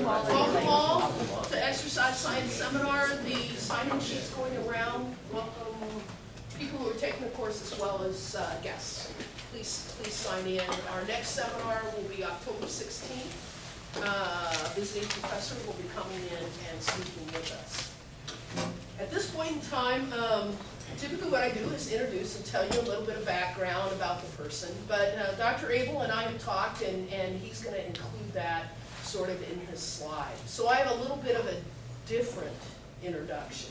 Welcome all to Exercise Science Seminar. The sign-in sheet's going around. Welcome people who are taking the course as well as guests. Please sign in. Our next seminar will be October 16th. Visiting professor will be coming in and speaking with us. At this point in time, typically what I do is introduce and tell you a little bit of background about the person, but Dr. Abel and I have talked, and he's going to include that sort of in his slide. So I have a little bit of a different introduction.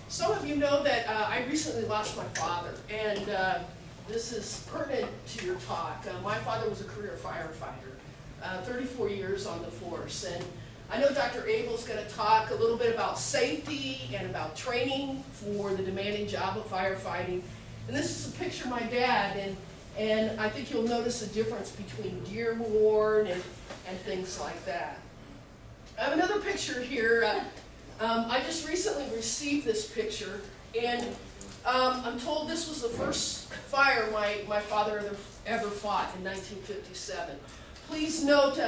Some of you know that I recently lost my father, and this is pertinent to your talk. My father was a career firefighter, 34 years on the force, and I know Dr. Abel's going to talk a little bit about safety and about training for the demanding job of firefighting. And this is a picture of my dad, and I think you'll notice a difference between gear worn and things like that. I have another picture here. I just recently received this picture, and I'm told this was the first fire my father ever fought in 1957. Please note,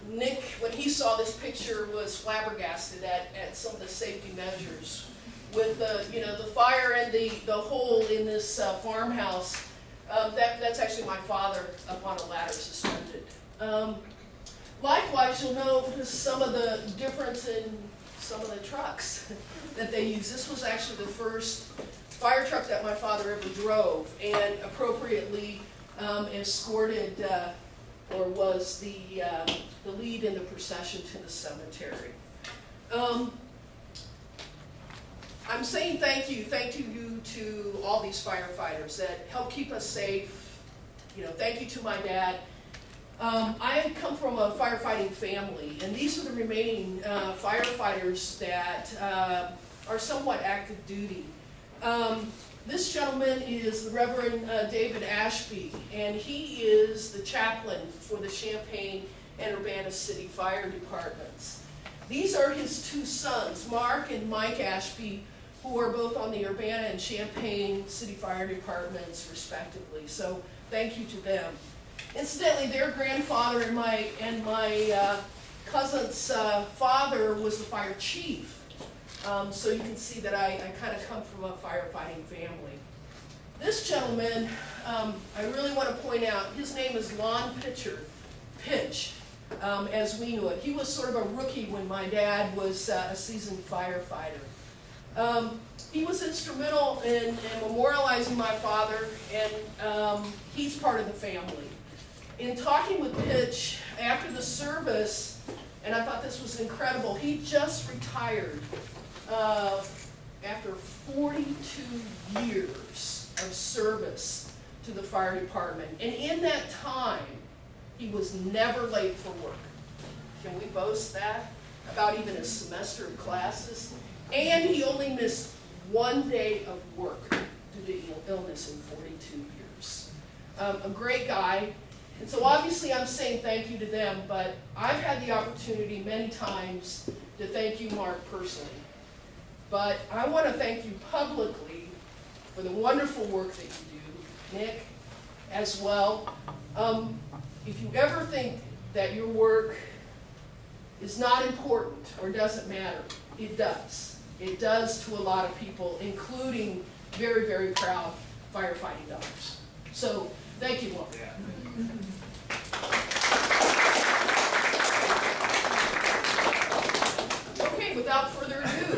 Nick, when he saw this picture, was flabbergasted at some of the safety measures with the fire and the hole in this farmhouse. That's actually my father up on a ladder suspended. Likewise, you'll notice some of the difference in some of the trucks that they use. This was actually the first fire truck that my father ever drove, and appropriately escorted or was the lead in the procession to the cemetery. I'm saying thank you to all these firefighters that help keep us safe. Thank you to my dad. I come from a firefighting family, and these are the remaining firefighters that are somewhat active duty. This gentleman is the Reverend David Ashby, and he is the chaplain for the Champaign and Urbana City Fire Departments. These are his two sons, Mark and Mike Ashby, who are both on the Urbana and Champaign City Fire Departments, respectively. So thank you to them. Incidentally, their grandfather and my cousin's father was the fire chief. So you can see that I kind of come from a firefighting family. This gentleman, I really want to point out, his name is Lon Pitch, as we knew it. He was sort of a rookie when my dad was a seasoned firefighter. He was instrumental in memorializing my father, and he's part of the family. In talking with Pitch after the service, and I thought this was incredible, he just retired after 42 years of service to the fire department. And in that time, he was never late for work. Can we boast that about even a semester of classes? And he only missed one day of work due to illness in 42 years. A great guy. And so obviously I'm saying thank you to them, but I've had the opportunity many times to thank you, Mark, personally. But I want to thank you publicly for the wonderful work that you do, Nick, as well. If you ever think that your work is not important or doesn't matter, it does. It does to a lot of people, including very, very proud firefighting dogs. So thank you, Mark. Okay, without further ado,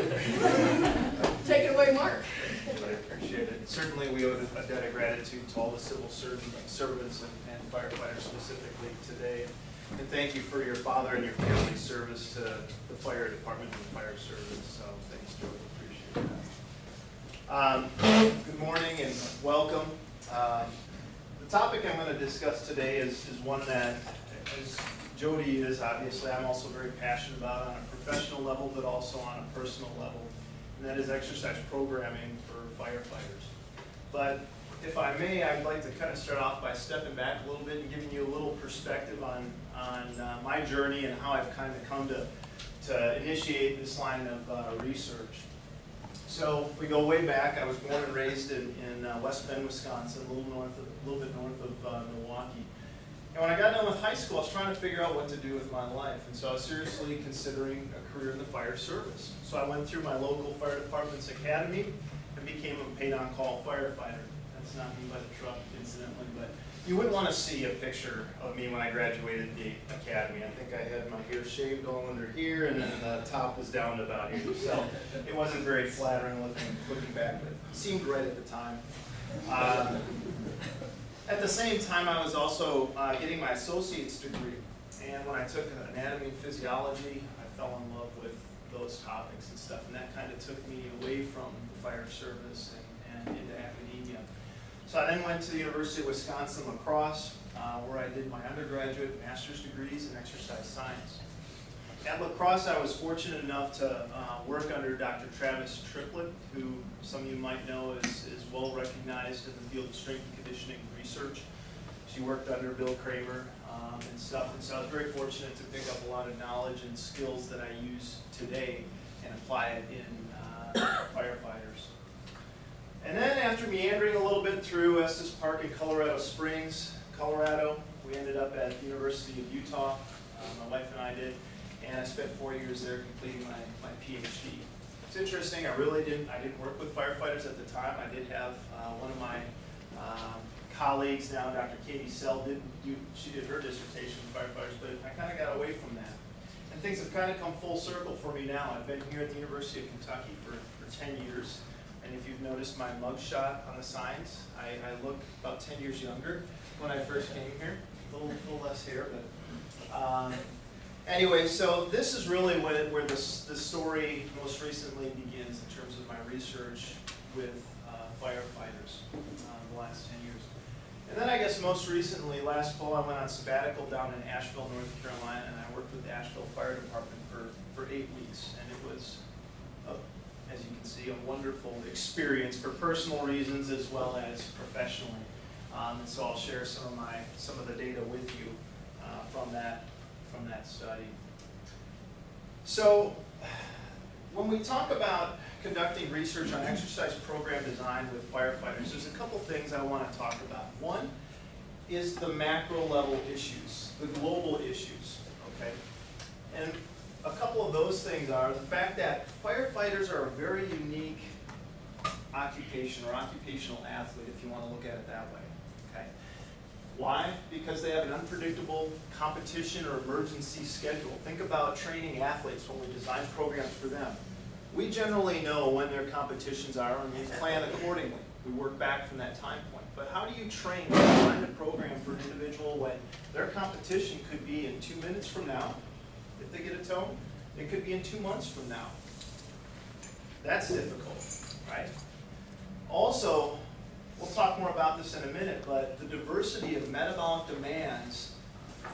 take it away, Mark. I appreciate it. Certainly we owe a debt of gratitude to all the civil servants and firefighters specifically today. And thank you for your father and your family's service to the fire department and the fire service. So thanks, Joe. Appreciate that. Good morning and welcome. The topic I'm going to discuss today is one that, as Jody is obviously, I'm also very passionate about on a professional level, but also on a personal level, and that is exercise programming for firefighters. But if I may, I'd like to kind of start off by stepping back a little bit and giving you a little perspective on my journey and how I've kind of come to initiate this line of research. So if we go way back, I was born and raised in West Bend, Wisconsin, a little bit north of Milwaukee. And when I got done with high school, I was trying to figure out what to do with my life. And so I was seriously considering a career in the fire service. So I went through my local fire department's academy and became a paid-on-call firefighter. That's not me by the truck, incidentally, but you wouldn't want to see a picture of me when I graduated the academy. I think I had my hair shaved all under here, and then the top was down to about here. So it wasn't very flattering looking back, but it seemed right at the time. At the same time, I was also getting my associate's degree. And when I took anatomy and physiology, I fell in love with those topics and stuff. And that kind of took me away from the fire service and into academia. So I then went to the University of Wisconsin La Crosse, where I did my undergraduate and master's degrees in exercise science. At La Crosse, I was fortunate enough to work under Dr. Travis Triplett, who some of you might know is well recognized in the field of strength and conditioning research. She worked under Bill Kramer and stuff, and so I was very fortunate to pick up a lot of knowledge and skills that I use today and apply it in firefighters. And then after meandering a little bit through Estes Park in Colorado Springs, Colorado, we ended up at the University of Utah, my wife and I did, and I spent 4 years there completing my PhD. It's interesting, I didn't work with firefighters at the time. I did have one of my colleagues now, Dr. Katie Sell, she did her dissertation on firefighters, but I kind of got away from that. And things have kind of come full circle for me now. I've been here at the University of Kentucky for 10 years. And if you've noticed my mugshot on the signs, I look about 10 years younger when I first came here. A little less hair, but anyway, so this is really where the story most recently begins in terms of my research with firefighters the last 10 years. And then I guess most recently, last fall, I went on sabbatical down in Asheville, North Carolina, and I worked with the Asheville Fire Department for 8 weeks. And it was, as you can see, a wonderful experience for personal reasons as well as professionally. And so I'll share some of the data with you from that study. So when we talk about conducting research on exercise program design with firefighters, there's a couple things I want to talk about. One is the macro level issues, the global issues, okay? And a couple of those things are the fact that firefighters are a very unique occupation or occupational athlete, if you want to look at it that way, okay? Why? Because they have an unpredictable competition or emergency schedule. Think about training athletes when we design programs for them. We generally know when their competitions are and we plan accordingly. We work back from that time point. But how do you train or design a program for an individual when their competition could be in 2 minutes from now, if they get a tow? It could be in 2 months from now. That's difficult, right? Also, we'll talk more about this in a minute, but the diversity of metabolic demands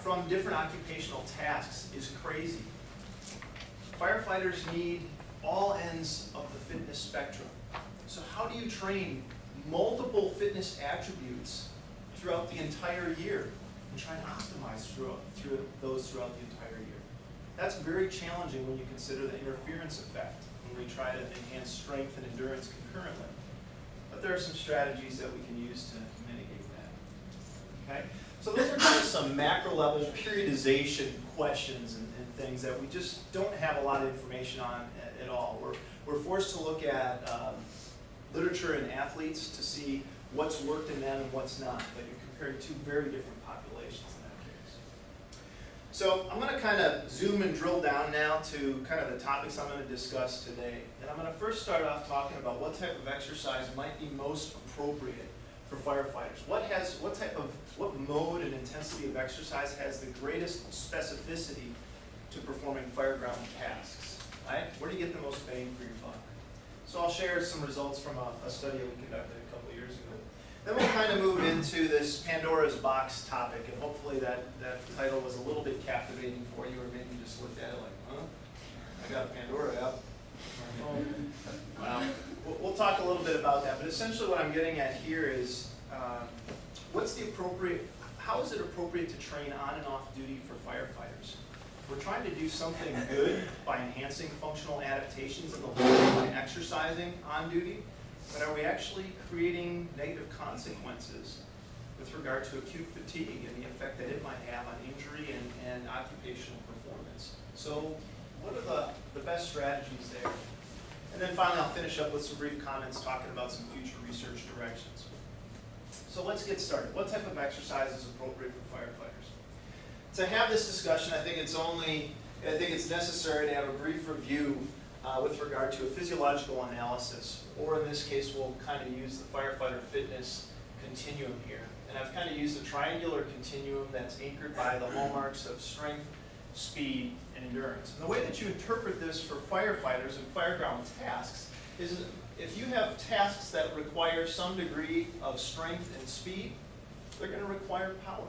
from different occupational tasks is crazy. Firefighters need all ends of the fitness spectrum. So how do you train multiple fitness attributes throughout the entire year and try and optimize those throughout the entire year? That's very challenging when you consider the interference effect when we try to enhance strength and endurance concurrently. But there are some strategies that we can use to mitigate that. Okay? So those are kind of some macro level periodization questions and things that we just don't have a lot of information on at all. We're forced to look at literature and athletes to see what's worked in them and what's not, but you're comparing two very different populations in that case. So I'm going to kind of zoom and drill down now to kind of the topics I'm going to discuss today. And I'm going to first start off talking about what type of exercise might be most appropriate for firefighters. What mode and intensity of exercise has the greatest specificity to performing fireground tasks, right? Where do you get the most bang for your buck? So I'll share some results from a study that we conducted a couple years ago. Then we'll kind of move into this Pandora's box topic, and hopefully that title was a little bit captivating for you, or maybe you just looked at it like, huh? I got a Pandora app. Well, we'll talk a little bit about that, but essentially what I'm getting at here is how is it appropriate to train on and off duty for firefighters? we're trying to do something good by enhancing functional adaptations in the body by exercising on duty, but are we actually creating negative consequences with regard to acute fatigue and the effect that it might have on injury and occupational performance? So what are the best strategies there? And then finally, I'll finish up with some brief comments talking about some future research directions. So let's get started. What type of exercise is appropriate for firefighters? To have this discussion, I think it's necessary to have a brief review with regard to a physiological analysis, or in this case, we'll kind of use the firefighter fitness continuum here. And I've kind of used a triangular continuum that's anchored by the hallmarks of strength, speed, and endurance. And the way that you interpret this for firefighters and fireground tasks is if you have tasks that require some degree of strength and speed, they're going to require power.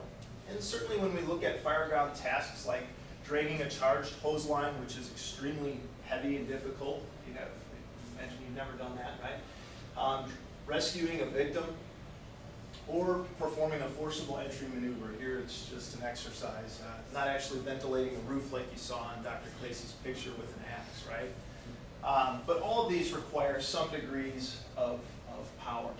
And certainly when we look at fireground tasks like dragging a charged hose line, which is extremely heavy and difficult, you imagine you've never done that, right? Rescuing a victim, or performing a forcible entry maneuver. Here it's just an exercise, not actually ventilating a roof like you saw in Dr. Clacy's picture with an axe, right? But all of these require some degrees of power.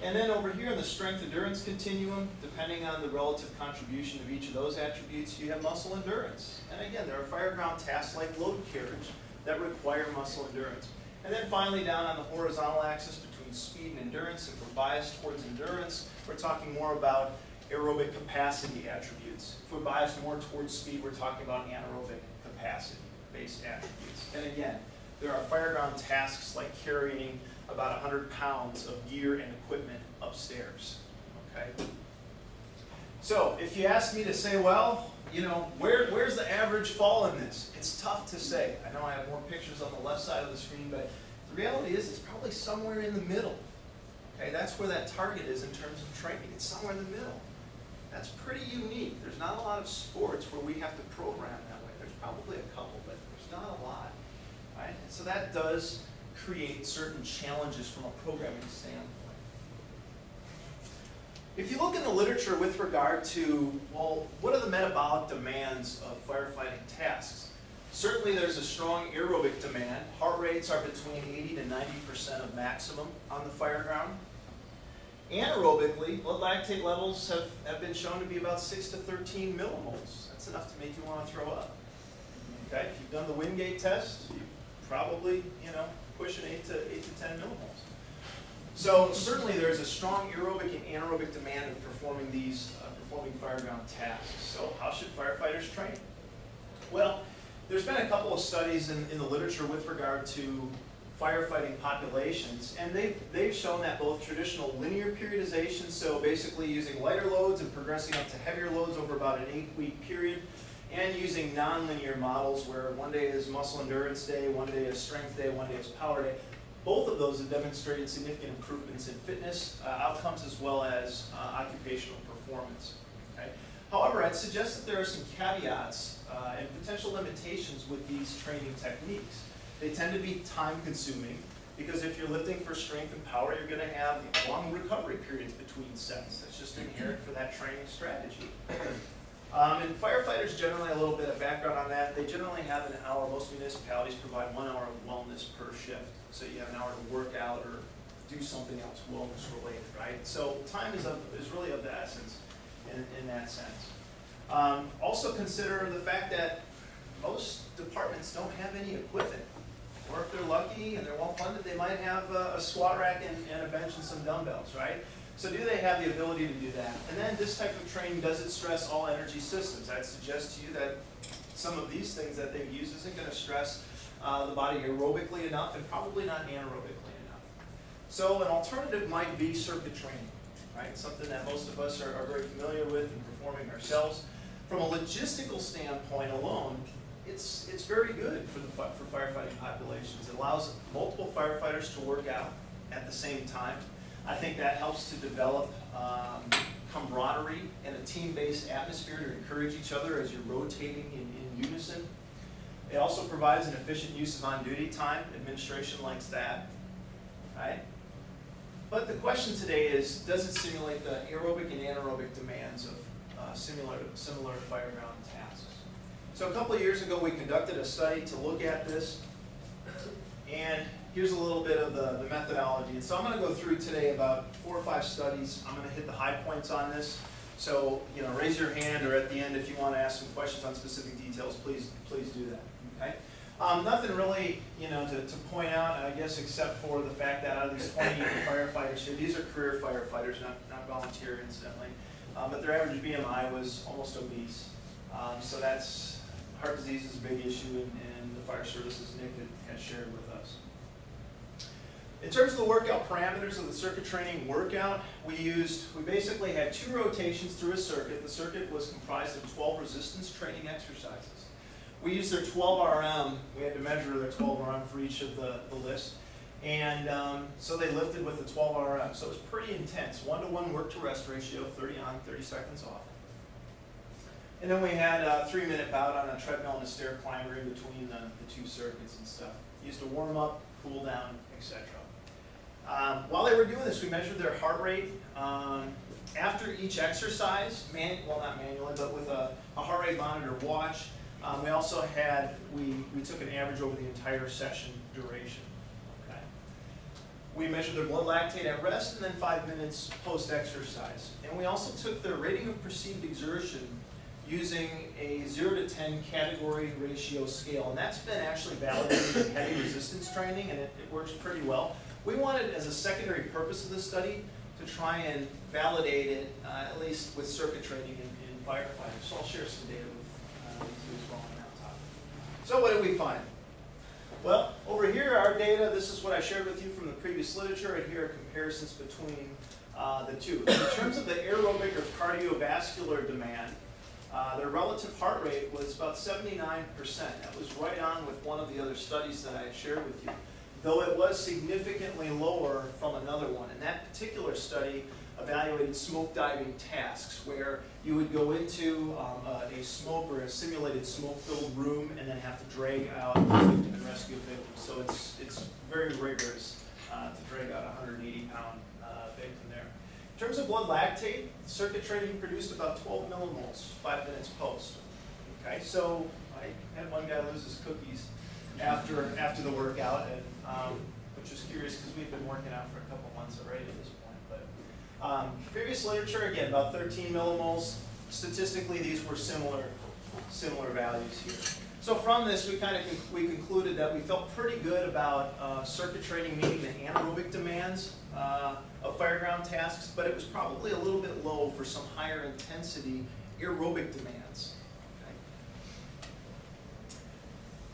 And then over here in the strength endurance continuum, depending on the relative contribution of each of those attributes, you have muscle endurance. And again, there are fireground tasks like load carriage that require muscle endurance. And then finally down on the horizontal axis between speed and endurance, if we're biased towards endurance, we're talking more about aerobic capacity attributes. If we're biased more towards speed, we're talking about anaerobic capacity-based attributes. And again, there are fireground tasks like carrying about 100 pounds of gear and equipment upstairs, okay? So if you ask me to say, well, you know, where's the average fall in this? It's tough to say. I know I have more pictures on the left side of the screen, but the reality is it's probably somewhere in the middle. Okay, that's where that target is in terms of training. It's somewhere in the middle. That's pretty unique. There's not a lot of sports where we have to program that way. There's probably a couple, but there's not a lot, right? So that does create certain challenges from a programming standpoint. If you look in the literature with regard to, well, what are the metabolic demands of firefighting tasks? Certainly there's a strong aerobic demand. Heart rates are between 80 to 90% of maximum on the fire ground. Anaerobically, blood lactate levels have been shown to be about 6 to 13 millimoles. That's enough to make you want to throw up. Okay, if you've done the Wingate test, you probably, pushing 8 to 10 millimoles. So certainly there's a strong aerobic and anaerobic demand of performing fireground tasks. So how should firefighters train? Well, there's been a couple of studies in the literature with regard to firefighting populations, and they've shown that both traditional linear periodization, so basically using lighter loads and progressing up to heavier loads over about an 8-week period, and using nonlinear models where one day is muscle endurance day, one day is strength day, one day is power day. Both of those have demonstrated significant improvements in fitness outcomes as well as occupational performance. Okay? However, I'd suggest that there are some caveats and potential limitations with these training techniques. They tend to be time-consuming because if you're lifting for strength and power, you're going to have long recovery periods between sets. That's just inherent for that training strategy. And firefighters generally, a little bit of background on that, they generally have an hour. Most municipalities provide 1 hour of wellness per shift. So you have an hour to work out or do something else wellness related, right? So time is really of the essence in that sense. Also consider the fact that most departments don't have any equipment. Or if they're lucky and they're well funded, they might have a squat rack and a bench and some dumbbells, right? So do they have the ability to do that? And then this type of training, does it stress all energy systems? I'd suggest to you that some of these things that they've used isn't going to stress the body aerobically enough and probably not anaerobically enough. So an alternative might be circuit training, right? Something that most of us are very familiar with and performing ourselves. From a logistical standpoint alone, it's very good for firefighting populations. It allows multiple firefighters to work out at the same time. I think that helps to develop camaraderie and a team-based atmosphere to encourage each other as you're rotating in unison. It also provides an efficient use of on-duty time. Administration likes that, right? But the question today is, does it simulate the aerobic and anaerobic demands of similar fireground tasks? So a couple of years ago, we conducted a study to look at this, and here's a little bit of the methodology. And so I'm going to go through today about 4 or 5 studies. I'm going to hit the high points on this. So, raise your hand, or at the end, if you want to ask some questions on specific details, please do that. Okay. Nothing really, to point out, I guess, except for the fact that out of these 20 firefighters here, these are career firefighters, not volunteer, incidentally. But their average BMI was almost obese. So that's, heart disease is a big issue, and the fire services Nick has shared with us. In terms of the workout parameters of the circuit training workout, we basically had 2 rotations through a circuit. The circuit was comprised of 12 resistance training exercises. We used their 12 RM. We had to measure their 12 RM for each of the list. And so they lifted with the 12 RM. So it was pretty intense. 1-to-1 work to rest ratio, 30 on, 30 seconds off. And then we had a 3-minute bout on a treadmill and a stair climber in between the 2 circuits and stuff. Used to warm up, cool down, etc. While they were doing this, we measured their heart rate. After each exercise, not manually, but with a heart rate monitor watch, we also we took an average over the entire session duration. Okay. We measured their blood lactate at rest and then 5 minutes post-exercise. And we also took their rating of perceived exertion using a 0 to 10 category ratio scale. And that's been actually validated in heavy resistance training, and it works pretty well. We wanted, as a secondary purpose of this study, to try and validate it, at least with circuit training in firefighters. So I'll share some data with you as well on that topic. So what did we find? Well, over here, our data, this is what I shared with you from the previous literature, and here are comparisons between the two. In terms of the aerobic or cardiovascular demand, their relative heart rate was about 79%. That was right on with one of the other studies that I had shared with you, though it was significantly lower from another one. And that particular study evaluated smoke diving tasks, where you would go into a smoke or a simulated smoke-filled room and then have to drag out a victim and rescue a victim. So it's very rigorous to drag out a 180-pound victim there. In terms of blood lactate, circuit training produced about 12 millimoles 5 minutes post. Okay, so I had one guy lose his cookies after the workout, and which was curious because we've been working out for a couple months already at this point. But previous literature, again, about 13 millimoles. Statistically, these were similar values here. So from this, we concluded that we felt pretty good about circuit training meeting the anaerobic demands of fireground tasks, but it was probably a little bit low for some higher intensity aerobic demands.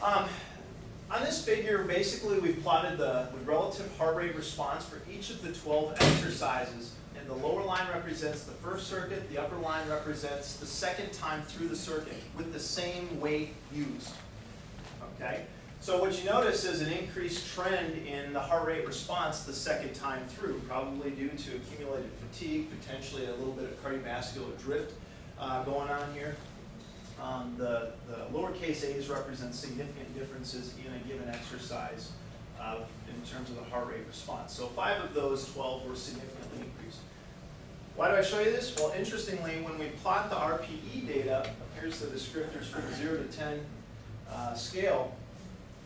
Okay. On this figure, basically, we've plotted the relative heart rate response for each of the 12 exercises. And the lower line represents the first circuit, the upper line represents the second time through the circuit with the same weight used. Okay? So what you notice is an increased trend in the heart rate response the second time through, probably due to accumulated fatigue, potentially a little bit of cardiovascular drift going on here. The lowercase a's represent significant differences in a given exercise in terms of the heart rate response. So 5 of those 12 were significantly increased. Why do I show you this? Well, interestingly, when we plot the RPE data, here's the descriptors for the 0 to 10 scale.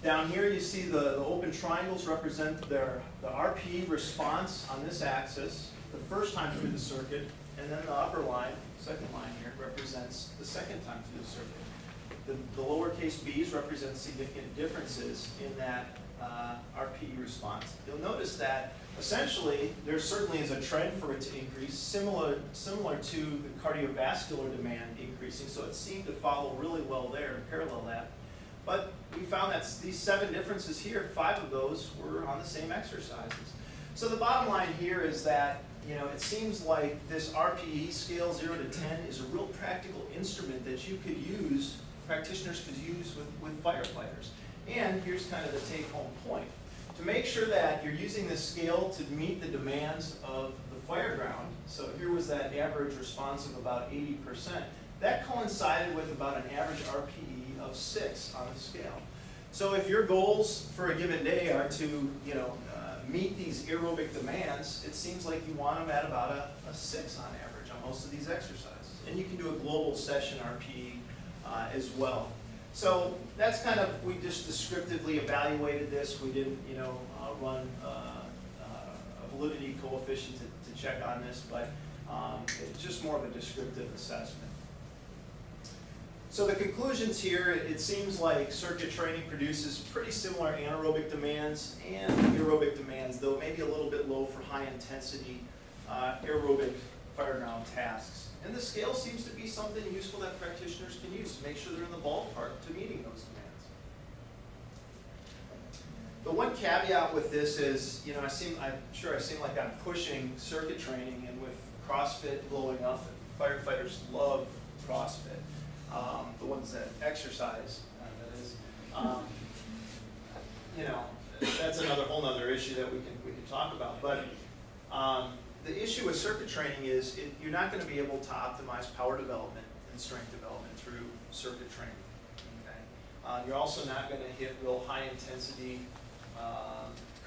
Down here you see the open triangles represent the RPE response on this axis, the first time through the circuit, and then the upper line, second line here, represents the second time through the circuit. The lowercase b's represent significant differences in that RPE response. You'll notice that essentially there certainly is a trend for it to increase, similar to the cardiovascular demand increasing, so it seemed to follow really well there and parallel that. But we found that these 7 differences here, 5 of those were on the same exercises. So the bottom line here is that it seems like this RPE scale 0 to 10 is a real practical instrument that you could use, practitioners could use with firefighters. And here's kind of the take-home point. To make sure that you're using this scale to meet the demands of the fire ground, so here was that average response of about 80%, that coincided with about an average RPE of 6 on the scale. So if your goals for a given day are to meet these aerobic demands, it seems like you want them at about a 6 on average on most of these exercises. And you can do a global session RPE as well. So that's kind of, we just descriptively evaluated this. We didn't, run a validity coefficient to check on this, but it's just more of a descriptive assessment. So the conclusions here, it seems like circuit training produces pretty similar anaerobic demands and aerobic demands, though maybe a little bit low for high intensity aerobic fireground tasks. And the scale seems to be something useful that practitioners can use to make sure they're in the ballpark to meeting those demands. The one caveat with this is, I'm sure I seem like I'm pushing circuit training, and with CrossFit blowing up, and firefighters love CrossFit. The ones that exercise, that is. That's another whole nother issue that we can talk about. But the issue with circuit training is you're not going to be able to optimize power development and strength development through circuit training. Okay? You're also not going to hit real high intensity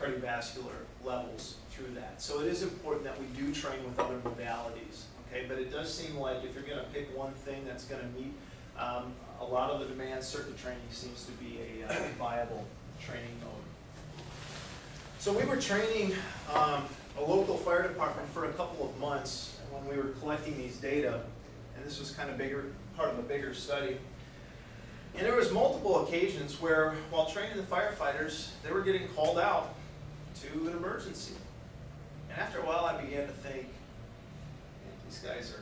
cardiovascular levels through that. So it is important that we do train with other modalities. Okay? But it does seem like if you're going to pick one thing that's going to meet a lot of the demands, circuit training seems to be a viable training mode. So we were training a local fire department for a couple of months when we were collecting these data, and this was kind of part of a bigger study. And there was multiple occasions where, while training the firefighters, they were getting called out to an emergency. And after a while, I began to think, man, these guys are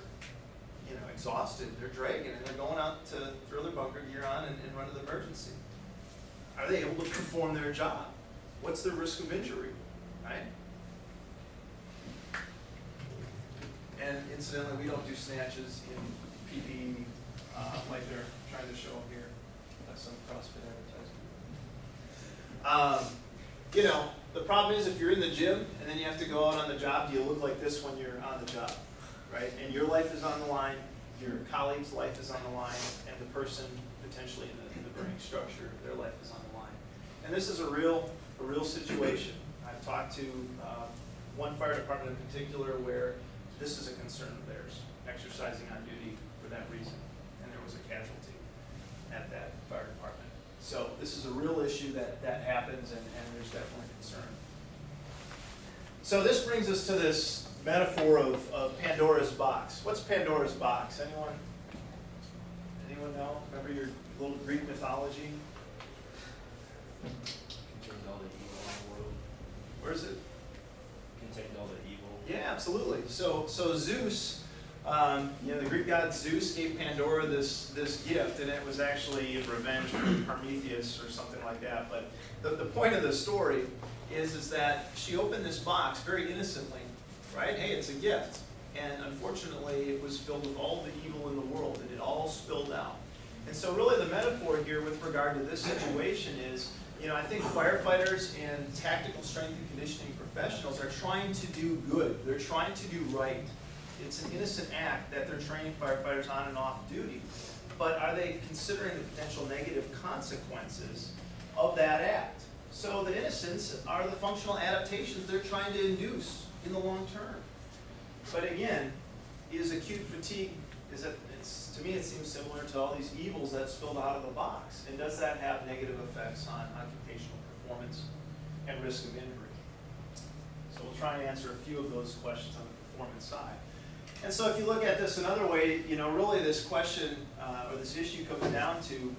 exhausted, they're dragging, and they're going out to throw their bunker gear on and run to the emergency. Are they able to perform their job? What's the risk of injury, right? And incidentally, we don't do snatches in PPE like they're trying to show here. That's some CrossFit advertisement. The problem is if you're in the gym and then you have to go out on the job, do you look like this when you're on the job, right? And your life is on the line, your colleague's life is on the line, and the person potentially in the burning structure, their life is on the line. And this is a real situation. I've talked to one fire department in particular where this is a concern of theirs, exercising on duty for that reason. And there was a casualty at that fire department. So this is a real issue that happens, and there's definitely concern. So this brings us to this metaphor of Pandora's box. What's Pandora's box? Anyone know? Remember your little Greek mythology? Contained all the evil in the world. Where is it? Contained all the evil. Yeah, absolutely. So Zeus, the Greek god Zeus gave Pandora this gift, and it was actually in revenge for Prometheus or something like that. But the point of the story is that she opened this box very innocently, right? Hey, it's a gift. And unfortunately, it was filled with all the evil in the world, and it all spilled out. And so really the metaphor here with regard to this situation is, I think firefighters and tactical strength and conditioning professionals are trying to do good. They're trying to do right. It's an innocent act that they're training firefighters on and off duty. But are they considering the potential negative consequences of that act? So the innocents are the functional adaptations they're trying to induce in the long term. But again, is acute fatigue, to me it seems similar to all these evils that spilled out of the box. And does that have negative effects on occupational performance and risk of injury? So we'll try and answer a few of those questions on the performance side. And so if you look at this another way, really this question or this issue comes down to,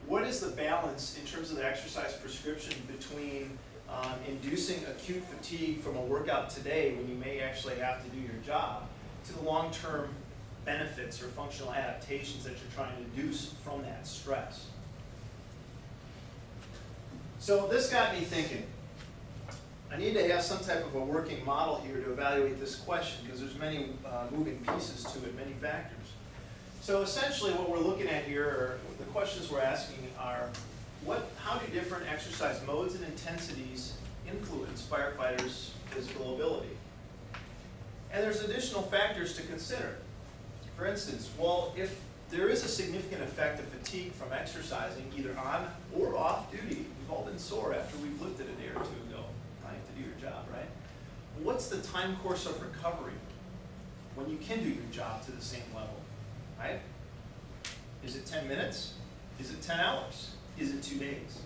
what is the balance in terms of the exercise prescription between inducing acute fatigue from a workout today when you may actually have to do your job to the long-term benefits or functional adaptations that you're trying to induce from that stress. So this got me thinking. I need to have some type of a working model here to evaluate this question because there's many moving pieces to it, many factors. So essentially what we're looking at here, or the questions we're asking are, how do different exercise modes and intensities influence firefighters' physical ability? And there's additional factors to consider. For instance, if there is a significant effect of fatigue from exercising either on or off duty, we've all been sore after we've lifted a day or two ago, right, to do your job, right? What's the time course of recovery when you can do your job to the same level, right? Is it 10 minutes? Is it 10 hours? Is it 2 days?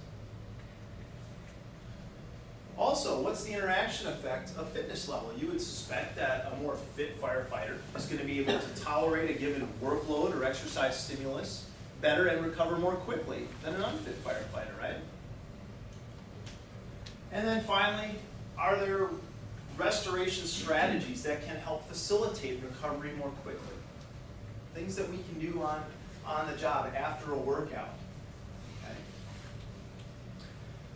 Also, what's the interaction effect of fitness level? You would suspect that a more fit firefighter is going to be able to tolerate a given workload or exercise stimulus better and recover more quickly than an unfit firefighter, right? And then finally, are there restoration strategies that can help facilitate recovery more quickly? Things that we can do on the job after a workout. Okay?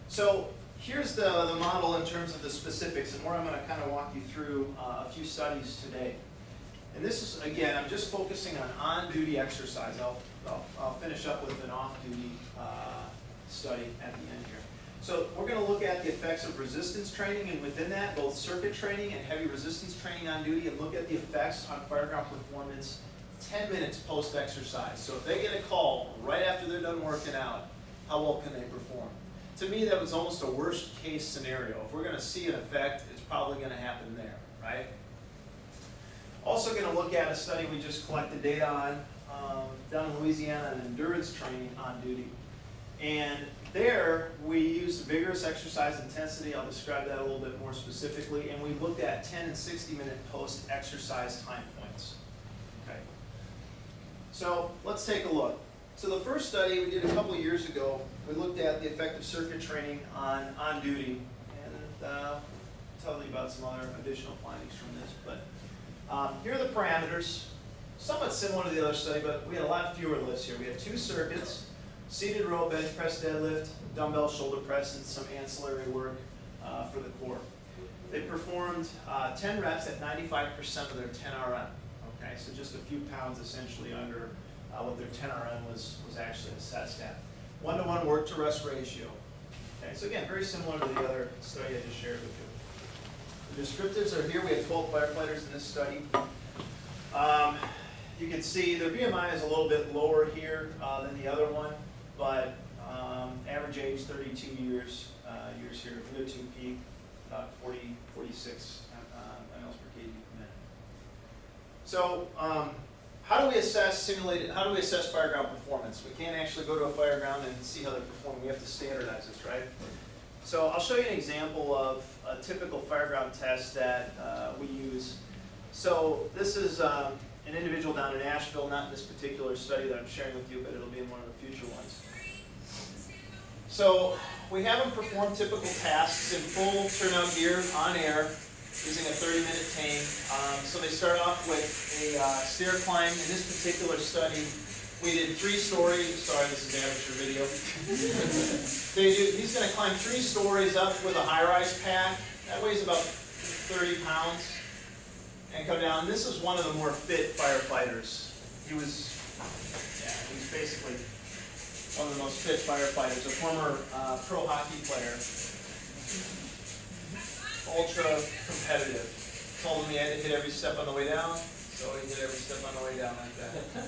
So here's the model in terms of the specifics and where I'm going to kind of walk you through a few studies today. And this is, again, I'm just focusing on duty exercise. I'll finish up with an off-duty study at the end here. So we're going to look at the effects of resistance training, and within that, both circuit training and heavy resistance training on duty, and look at the effects on fireground performance 10 minutes post-exercise. So if they get a call right after they're done working out, how well can they perform? To me, that was almost a worst-case scenario. If we're going to see an effect, it's probably going to happen there, right? Also going to look at a study we just collected data on down in Louisiana on endurance training on duty. And there, we used vigorous exercise intensity. I'll describe that a little bit more specifically. And we looked at 10 and 60-minute post-exercise time points. Okay. So let's take a look. So the first study we did a couple of years ago, we looked at the effect of circuit training on duty. And I'll tell you about some other additional findings from this. But here are the parameters. Somewhat similar to the other study, but we had a lot fewer lifts here. We had 2 circuits. Seated row, bench press, deadlift, dumbbell shoulder press, and some ancillary work for the core. They performed 10 reps at 95% of their 10 RM. Okay, so just a few pounds essentially under what their 10 RM was actually assessed at. 1-to-1 work to rest ratio. Okay, so again, very similar to the other study I just shared with you. The descriptives are here. We had 12 firefighters in this study. You can see their BMI is a little bit lower here than the other one. But average age 32 years here, VO2 peak about 46 mLs per kg per minute. So how do we assess fireground performance? We can't actually go to a fireground and see how they're performing. We have to standardize this, right? So I'll show you an example of a typical fireground test that we use. So this is an individual down in Asheville, not in this particular study that I'm sharing with you, but it'll be in one of the future ones. So we have them perform typical tasks in full turnout gear on air using a 30-minute tank. So they start off with a stair climb. In this particular study, we did 3 stories. Sorry, this is amateur video. He's going to climb 3 stories up with a high-rise pack. That weighs about 30 pounds. And come down. This is one of the more fit firefighters. He was basically one of the most fit firefighters, a former pro hockey player, ultra competitive. Told him he had to hit every step on the way down, so he hit every step on the way down like that.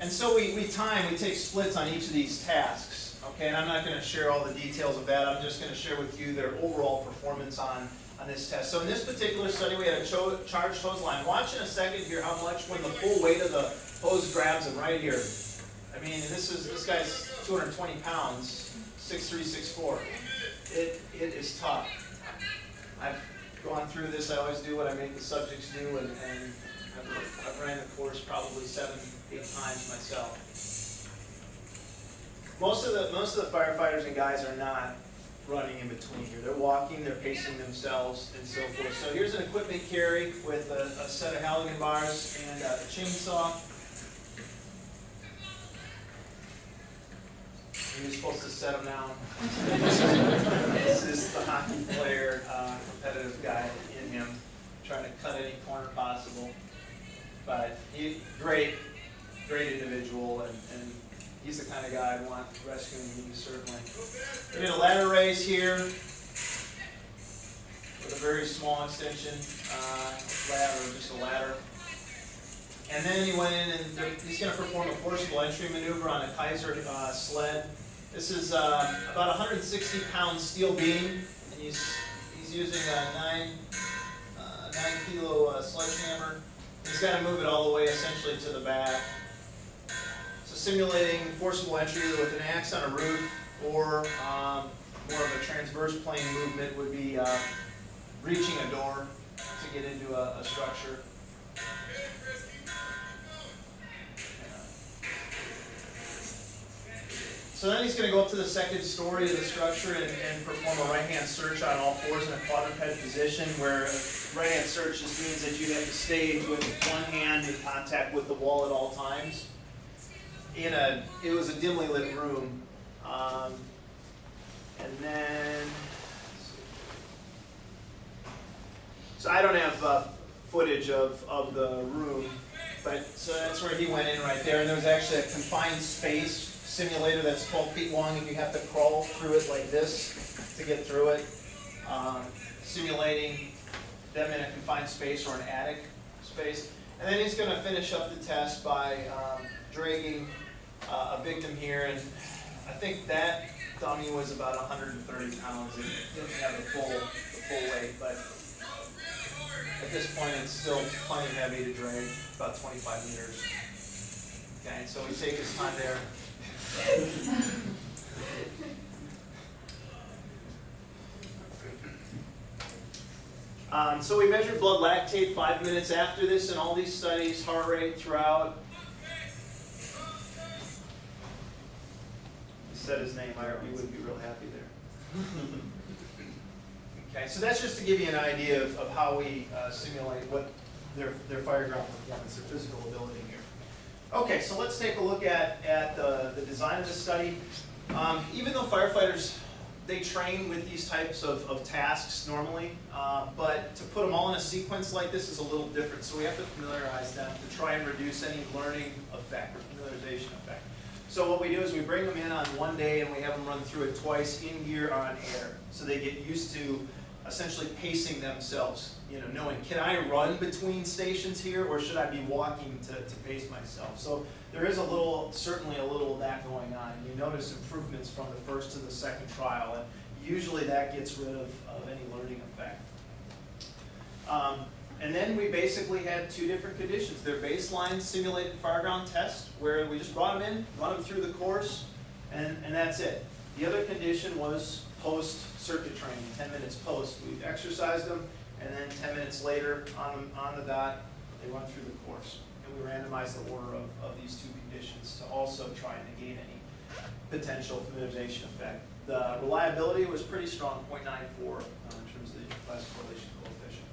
And so we take splits on each of these tasks, okay? And I'm not going to share all the details of that. I'm just going to share with you their overall performance on this test. So in this particular study, we had a charged hose line. Watch in a second here how much when the full weight of the hose grabs him right here. I mean, this guy's 220 pounds, 6'3", 6'4". It is tough. I've gone through this. I always do what I make the subjects do, and I've ran the course probably 7, 8 times myself. Most of the firefighters and guys are not running in between here. They're walking, they're pacing themselves, and so forth. So here's an equipment carry with a set of Halligan bars and a chainsaw. You're supposed to set them down. This is the hockey player, competitive guy in him, trying to cut any corner possible. But great individual, and he's the kind of guy I want rescuing me, certainly. We did a ladder raise here with a very small extension ladder, just a ladder. And then he went in and he's going to perform a forcible entry maneuver on a Kaiser sled. This is about a 160-pound steel beam, and he's using a 9-kilo sledgehammer. He's got to move it all the way essentially to the back. simulating forcible entry with an axe on a roof, or more of a transverse plane movement would be breaching a door to get into a structure. So then he's going to go up to the second story of the structure and perform a right-hand search on all fours in a quadruped position, where right-hand search just means that you have to stay with one hand in contact with the wall at all times. It was a dimly lit room. And then, so I don't have footage of the room, but so that's where he went in right there. And there was actually a confined space simulator that's 12 feet long, and you have to crawl through it like this to get through it, simulating them in a confined space or an attic space. And then he's going to finish up the test by dragging a victim here, and I think that dummy was about 130 pounds. It didn't have the full weight, but at this point it's still plenty heavy to drag, about 25 meters. Okay, so we take his time there. So we measured blood lactate 5 minutes after this in all these studies, heart rate throughout. He said his name, you would be real happy there. Okay, so that's just to give you an idea of how we simulate what their fireground performance, their physical ability here. Okay, so let's take a look at the design of the study. Even though firefighters, they train with these types of tasks normally, but to put them all in a sequence like this is a little different, so we have to familiarize them to try and reduce any learning effect or familiarization effect. So what we do is we bring them in on one day and we have them run through it twice in gear on air, so they get used to essentially pacing themselves, knowing, can I run between stations here, or should I be walking to pace myself? So there is certainly a little of that going on. You notice improvements from the first to the second trial, and usually that gets rid of any learning effect. And then we basically had two different conditions. Their baseline simulated fireground test, where we just brought them in, run them through the course, and that's it. The other condition was post-circuit training, 10 minutes post. We exercised them, and then 10 minutes later, on the dot, they run through the course. And we randomized the order of these two conditions to also try and negate any potential familiarization effect. The reliability was pretty strong, 0.94 in terms of the class correlation coefficient.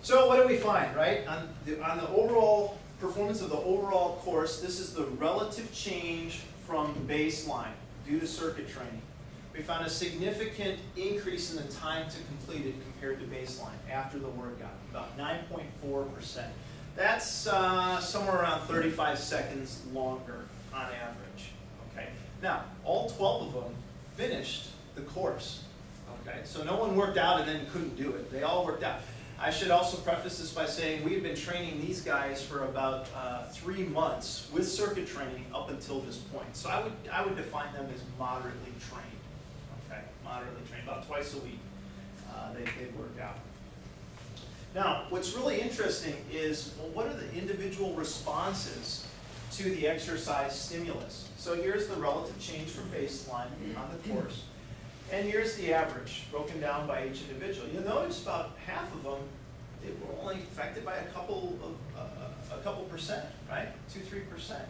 So what do we find, right? On the overall performance of the overall course, this is the relative change from baseline due to circuit training. We found a significant increase in the time to complete it compared to baseline after the workout, about 9.4%. That's somewhere around 35 seconds longer on average. Okay. Now, all 12 of them finished the course. Okay. So no one worked out and then couldn't do it. They all worked out. I should also preface this by saying we've been training these guys for about 3 months with circuit training up until this point. So I would define them as moderately trained. Okay, moderately trained, about twice a week they'd work out. Now, what's really interesting is, well, what are the individual responses to the exercise stimulus? So here's the relative change from baseline on the course. And here's the average, broken down by each individual. You'll notice about half of them, they were only affected by a couple percent, right? 2-3%.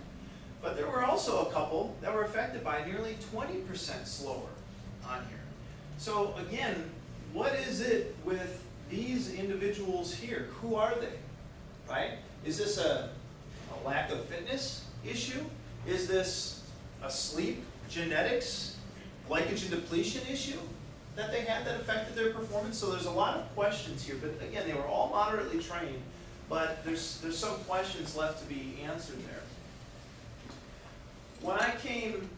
But there were also a couple that were affected by nearly 20% slower on here. So again, what is it with these individuals here? Who are they, right? Is this a lack of fitness issue? Is this a sleep, genetics, glycogen depletion issue that they had that affected their performance? So there's a lot of questions here, but again, they were all moderately trained, but there's some questions left to be answered there. When I came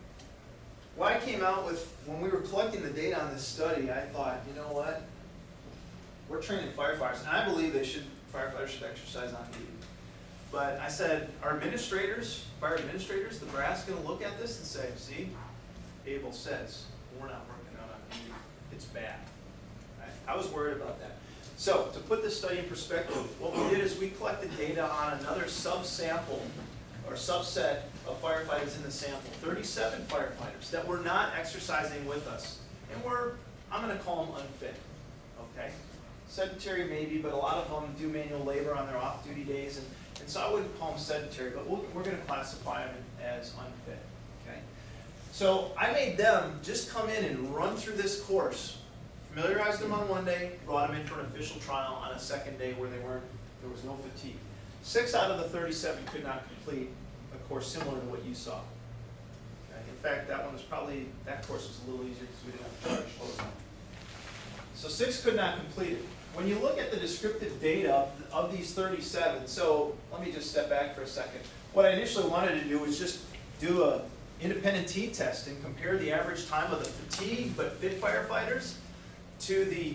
out with, when we were collecting the data on this study, I thought, you know what? We're training firefighters, and I believe firefighters should exercise on duty. But I said, our administrators, fire administrators, the brass going to look at this and say, see, Abel says, we're not working out on duty. It's bad. Right? I was worried about that. So, to put this study in perspective, what we did is we collected data on another subsample, or subset of firefighters in the sample, 37 firefighters that were not exercising with us. And were, I'm gonna call them unfit, okay? Sedentary maybe, but a lot of them do manual labor on their off-duty days, and so I wouldn't call them sedentary, but we're gonna classify them as unfit, okay? So I made them just come in and run through this course, familiarized them on one day, brought them in for an official trial on a second day where there was no fatigue. 6 out of the 37 could not complete a course similar to what you saw. Okay? In fact, that course was a little easier because we didn't have to charge close. So 6 could not complete it. When you look at the descriptive data of these 37, so let me just step back for a second. What I initially wanted to do was just do a independent t-test and compare the average time of the fatigued but fit firefighters to the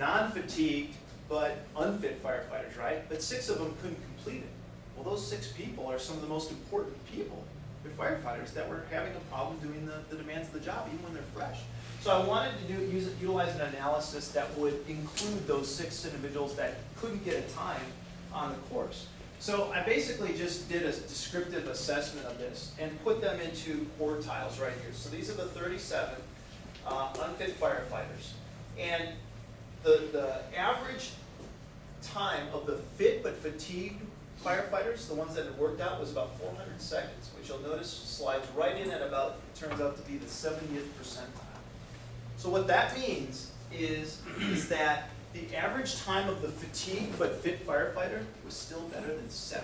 non-fatigued but unfit firefighters, right? But 6 of them couldn't complete it. Well, those 6 people are some of the most important people. They're firefighters that were having a problem doing the demands of the job, even when they're fresh. So I wanted to utilize an analysis that would include those 6 individuals that couldn't get a time on the course. So I basically just did a descriptive assessment of this and put them into quartiles right here. So these are the 37 unfit firefighters. And the average time of the fit but fatigued firefighters, the ones that had worked out, was about 400 seconds, which you'll notice slides right in at about, it turns out to be the 70th percentile. So what that means is that the average time of the fatigued but fit firefighter was still better than 70%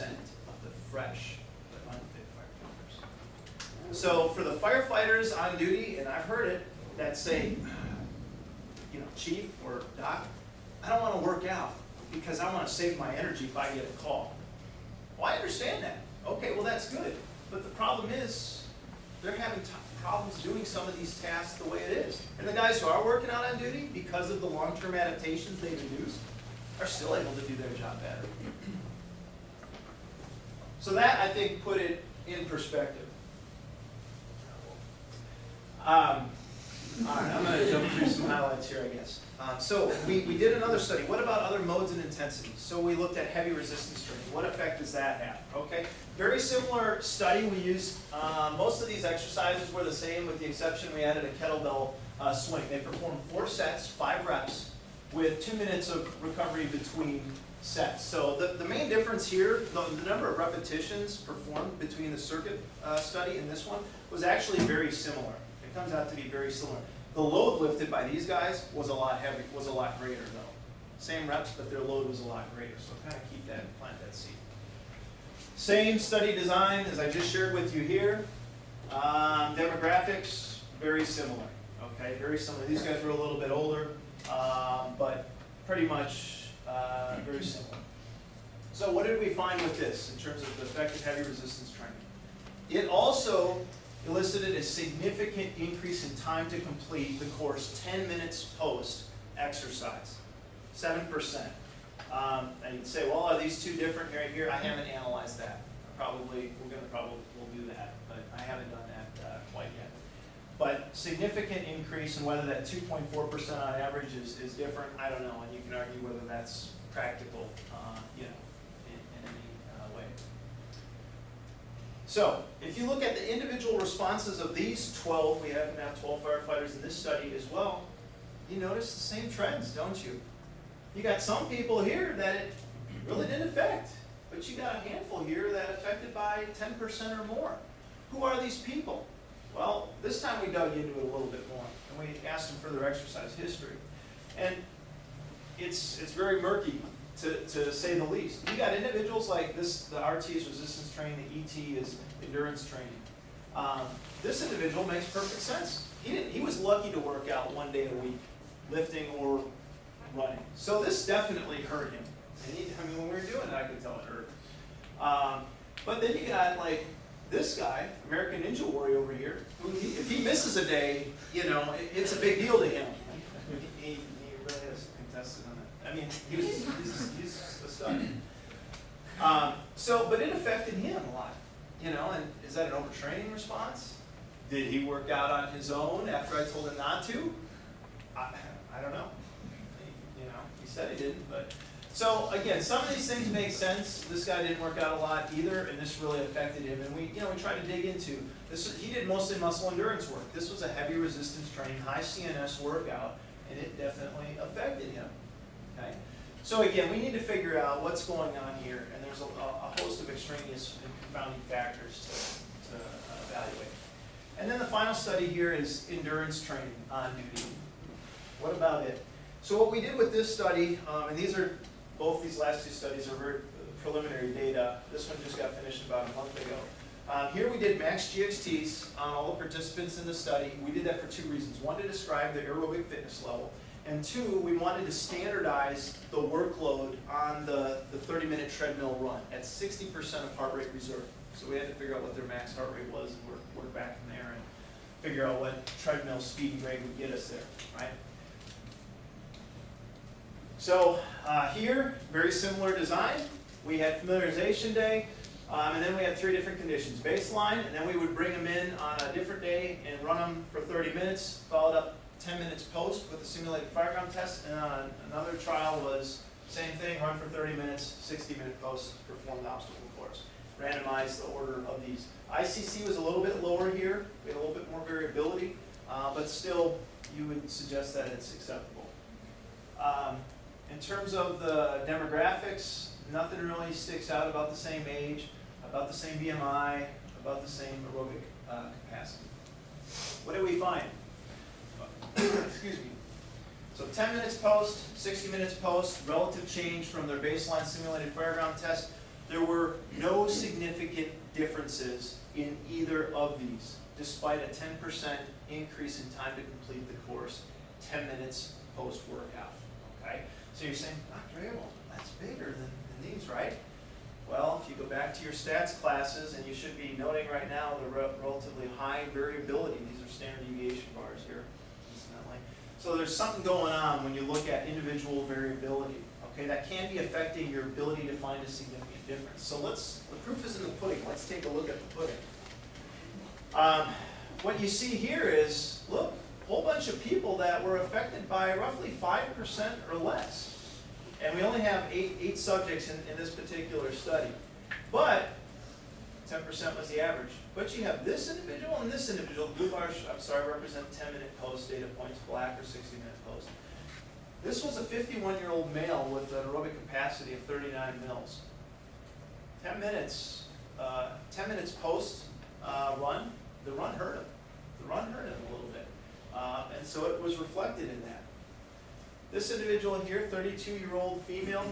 of the fresh but unfit firefighters. So for the firefighters on duty, and I've heard it, that say, chief or doc, I don't want to work out because I want to save my energy if I get a call. Well, I understand that. Okay, well that's good. But the problem is they're having problems doing some of these tasks the way it is. And the guys who are working out on duty, because of the long-term adaptations they've induced, are still able to do their job better. So that, I think, put it in perspective. All right, I'm going to jump through some highlights here, I guess. So we did another study. What about other modes and intensities? So we looked at heavy resistance training. What effect does that have? Okay, very similar study. We used, most of these exercises were the same with the exception we added a kettlebell swing. They performed 4 sets, 5 reps, with 2 minutes of recovery between sets. So the main difference here, the number of repetitions performed between the circuit study and this one was actually very similar. It comes out to be very similar. The load lifted by these guys was a lot heavier, was a lot greater though. Same reps, but their load was a lot greater. So kind of keep that, plant that seed. Same study design as I just shared with you here. Demographics, very similar. Okay, very similar. These guys were a little bit older, but pretty much very similar. So what did we find with this in terms of the effect of heavy resistance training? It also elicited a significant increase in time to complete the course 10 minutes post-exercise, 7%. And you'd say, well, are these two different right here? I haven't analyzed that. We'll do that, but I haven't done that quite yet. But significant increase, in whether that 2.4% on average is different, I don't know, and you can argue whether that's practical, in any way. So, if you look at the individual responses of these 12, we have now 12 firefighters in this study as well, you notice the same trends, don't you? You got some people here that it really didn't affect, but you got a handful here that affected by 10% or more. Who are these people? Well, this time we dug into it a little bit more, and we asked them for their exercise history. And it's very murky, to say the least. You got individuals like this, the RT is resistance training, the ET is endurance training. This individual makes perfect sense. He was lucky to work out 1 day a week, lifting or running. So this definitely hurt him. And when we were doing it, I could tell it hurt. But then you got like this guy, American Ninja Warrior over here, who if he misses a day, it's a big deal to him. He really has contested on that. I mean, he's a stud. But it affected him a lot, and is that an overtraining response? Did he work out on his own after I told him not to? I don't know. He said he didn't, but So again, some of these things make sense. This guy didn't work out a lot either, and this really affected him. And we tried to dig into this. He did mostly muscle endurance work. This was a heavy resistance training, high CNS workout, and it definitely affected him. Okay. So again, we need to figure out what's going on here, and there's a host of extraneous and confounding factors to evaluate. And then the final study here is endurance training on duty. What about it? So what we did with this study, and both these last two studies are very preliminary data. This one just got finished about a month ago. Here we did max GXTs on all the participants in the study. We did that for two reasons. One, to describe the aerobic fitness level. And two, we wanted to standardize the workload on the 30-minute treadmill run at 60% of heart rate reserve. So we had to figure out what their max heart rate was and work back from there and figure out what treadmill speed and grade would get us there, right? So here, very similar design. We had familiarization day, and then we had 3 different conditions. Baseline, and then we would bring them in on a different day and run them for 30 minutes, followed up 10 minutes post with a simulated firearm test, and another trial was same thing, run for 30 minutes, 60-minute post, perform the obstacle course. Randomize the order of these. ICC was a little bit lower here. We had a little bit more variability, but still, you would suggest that it's acceptable. In terms of the demographics, nothing really sticks out about the same age, about the same BMI, about the same aerobic capacity. What did we find? Excuse me. So 10 minutes post, 60 minutes post, relative change from their baseline simulated fireground test. There were no significant differences in either of these, despite a 10% increase in time to complete the course, 10 minutes post-workout. Okay? So you're saying, Dr. Abel, that's bigger than these, right? Well, if you go back to your stats classes, and you should be noting right now the relatively high variability. These are standard deviation bars here, incidentally. So there's something going on when you look at individual variability. Okay, that can be affecting your ability to find a significant difference. So the proof is in the pudding. Let's take a look at the pudding. What you see here is, look, a whole bunch of people that were affected by roughly 5% or less. And we only have eight subjects in this particular study. But 10% was the average. But you have this individual and this individual. Blue bars, represent 10-minute post data points, black or 60-minute post. This was a 51-year-old male with an aerobic capacity of 39 mils. 10 minutes post run, the run hurt him. The run hurt him a little bit. And so it was reflected in that. This individual here, 32-year-old female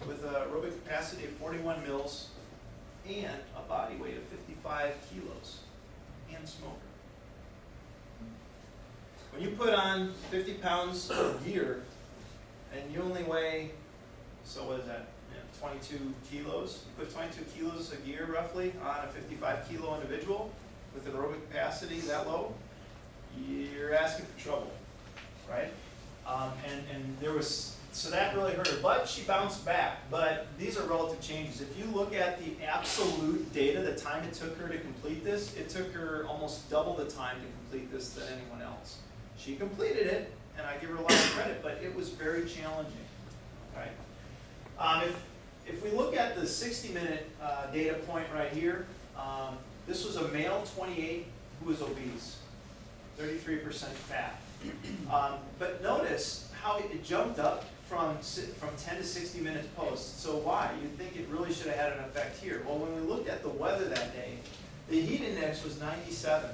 with an aerobic capacity of 41 mils and a body weight of 55 kilos and smoker. When you put on 50 pounds of gear and you only weigh, so what is that, 22 kilos? You put 22 kilos of gear roughly on a 55 kilo individual with an aerobic capacity that low, you're asking for trouble, right? And there was, so that really hurt her, but she bounced back. But these are relative changes. If you look at the absolute data, the time it took her to complete this, it took her almost double the time to complete this than anyone else. She completed it, and I give her a lot of credit, but it was very challenging. Okay? If we look at the 60-minute data point right here, this was a male 28 who was obese, 33% fat. But notice how it jumped up from 10 to 60 minutes post. So why? You'd think it really should have had an effect here. Well, when we looked at the weather that day, the heat index was 97.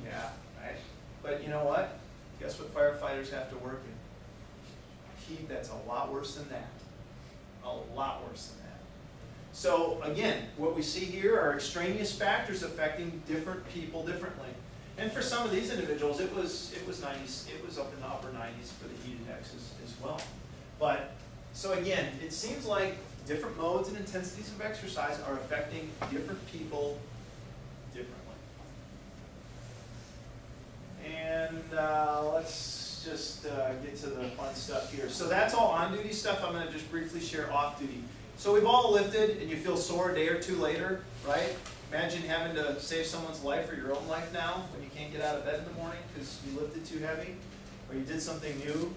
Yeah, right? But you know what? Guess what firefighters have to work in? Heat that's a lot worse than that. A lot worse than that. So again, what we see here are extraneous factors affecting different people differently. And for some of these individuals, it was 90s, it was up in the upper 90s for the heat index as well. But so again, it seems like different modes and intensities of exercise are affecting different people differently. And let's just get to the fun stuff here. So that's all on-duty stuff. I'm going to just briefly share off-duty. So we've all lifted and you feel sore a day or two later, right? Imagine having to save someone's life or your own life now when you can't get out of bed in the morning because you lifted too heavy or you did something new.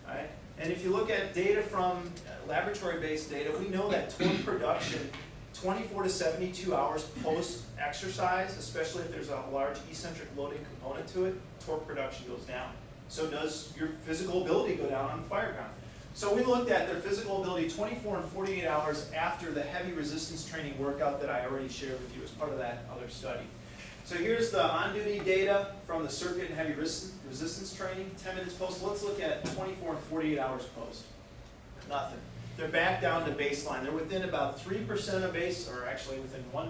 right? And if you look at data from laboratory-based data, we know that torque production 24 to 72 hours post-exercise, especially if there's a large eccentric loading component to it, torque production goes down. So does your physical ability go down on the fire ground. So we looked at their physical ability 24 and 48 hours after the heavy resistance training workout that I already shared with you as part of that other study. So here's the on-duty data from the circuit and heavy resistance training, 10 minutes post. Let's look at 24 and 48 hours post. Nothing. They're back down to baseline. They're within about 3% of base, or actually within 1.8%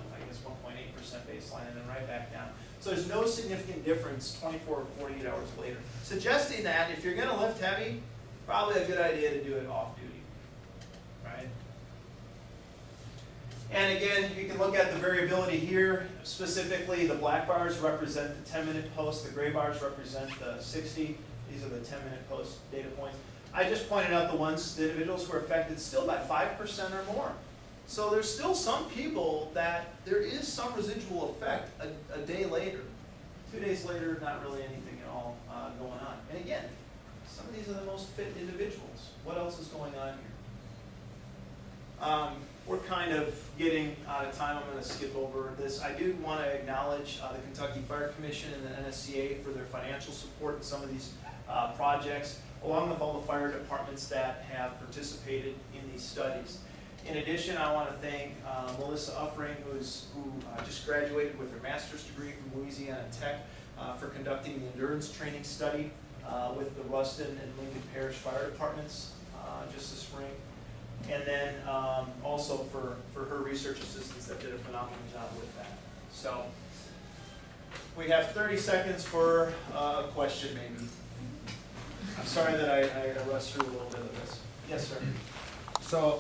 baseline, and then right back down. So there's no significant difference 24 or 48 hours later. Suggesting that if you're going to lift heavy, probably a good idea to do it off duty, right? And again, you can look at the variability here. Specifically, the black bars represent the 10-minute post. The gray bars represent the 60. These are the 10-minute post data points. I just pointed out the individuals who are affected still by 5% or more. So there's still some people that there is some residual effect a day later. 2 days later, not really anything at all going on. And again, some of these are the most fit individuals. What else is going on here? We're kind of getting out of time. I'm going to skip over this. I do want to acknowledge the Kentucky Fire Commission and the NSCA for their financial support in some of these projects, along with all the fire departments that have participated in these studies. In addition, I want to thank Melissa Uffring, who just graduated with her master's degree from Louisiana Tech, for conducting the endurance training study with the Ruston and Lincoln Parish Fire Departments just this spring. And then also for her research assistants that did a phenomenal job with that. So we have 30 seconds for a question maybe. I'm sorry that I rushed through a little bit of this. Yes, sir. So